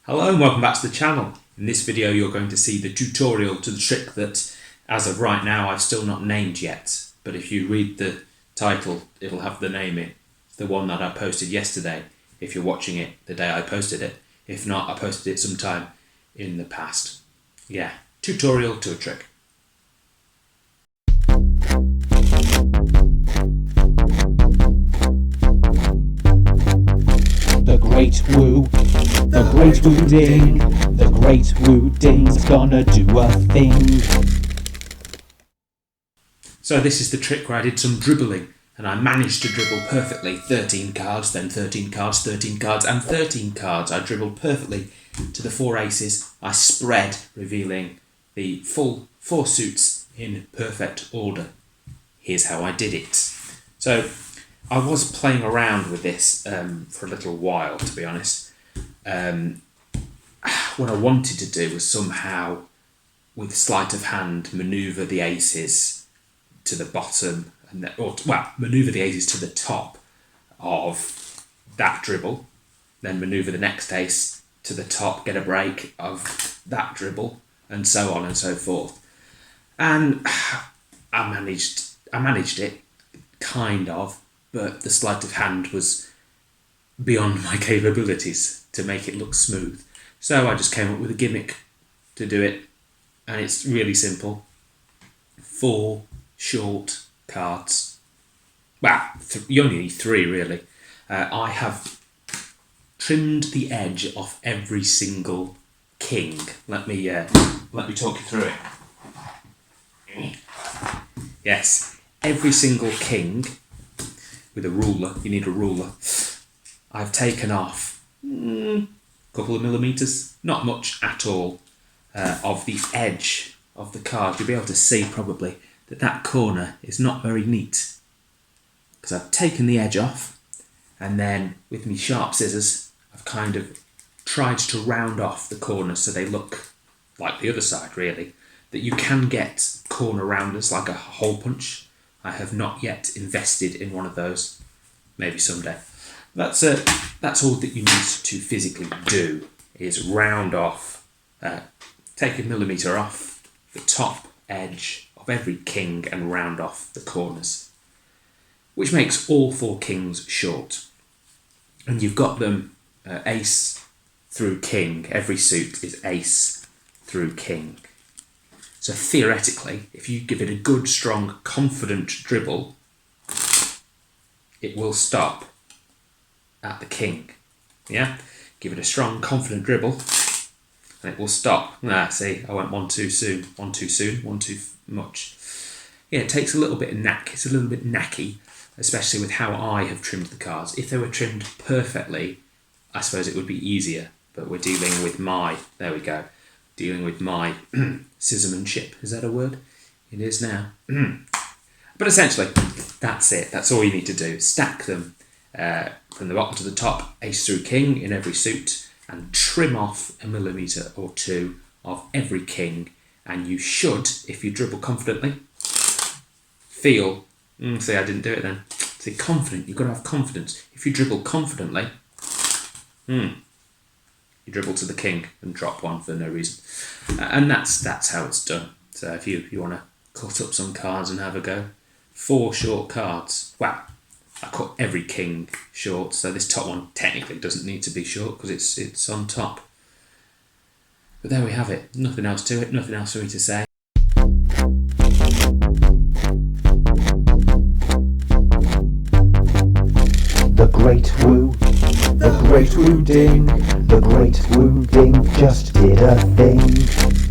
Hello and welcome back to the channel. In this video you're going to see the tutorial to the trick that, as of right now, I've still not named yet. But if you read the title, it'll have the name in. The one that I posted yesterday, if you're watching it the day I posted it. If not, I posted it sometime in the past. Yeah, tutorial to a trick. The great woo ding, the great woo ding's gonna do a thing. So this is the trick where I did some dribbling and I managed to dribble perfectly 13 cards, then 13 cards, 13 cards and 13 cards. I dribbled perfectly to the 4 aces. I spread, revealing the full 4 suits in perfect order. Here's how I did it. So I was playing around with this for a little while, to be honest. What I wanted to do was somehow, with sleight of hand, manoeuvre the aces to the bottom, manoeuvre the aces to the top of that dribble, then manoeuvre the next ace to the top, get a break of that dribble, and so on and so forth. And I managed it, kind of. But the sleight of hand was beyond my capabilities to make it look smooth. So I just came up with a gimmick to do it, and it's really simple. 4 short cards. Well, you only need 3 really. I have trimmed the edge off every single king. Let me talk you through it. Yes, every single king. With a ruler, you need a ruler. I've taken off a couple of millimetres, not much at all, of the edge of the card. You'll be able to see probably that corner is not very neat, because I've taken the edge off, and then with my sharp scissors I've kind of tried to round off the corners so they look like the other side, really. That you can get corner rounders like a hole punch. I have not yet invested in one of those. Maybe someday. That's all that you need to physically do, is round off, take a millimetre off the top edge of every king and round off the corners, which makes all 4 kings short. And you've got them ace through king. Every suit is ace through king. So theoretically, if you give it a good, strong, confident dribble, it will stop at the king. Yeah? Give it a strong, confident dribble, and it will stop. See, I went one too soon, one too much. Yeah, it takes a little bit of knack. It's a little bit knacky, especially with how I have trimmed the cards. If they were trimmed perfectly, I suppose it would be easier, but we're dealing with my scissormanship. Is that a word? It is now. But essentially, that's it. That's all you need to do. Stack them from the bottom to the top, ace through king in every suit, and trim off a millimetre or 2 of every king. And you should, if you dribble confidently, feel, see, I didn't do it then. See, confident, you've got to have confidence. If you dribble confidently, you dribble to the king and drop 1 for no reason. And that's how it's done. So if you want to cut up some cards and have a go, 4 short cards. Well, I cut every king short, so this top one technically doesn't need to be short because it's on top. But there we have it. Nothing else to it, nothing else for me to say. The great woo ding, the great woo ding just did a thing.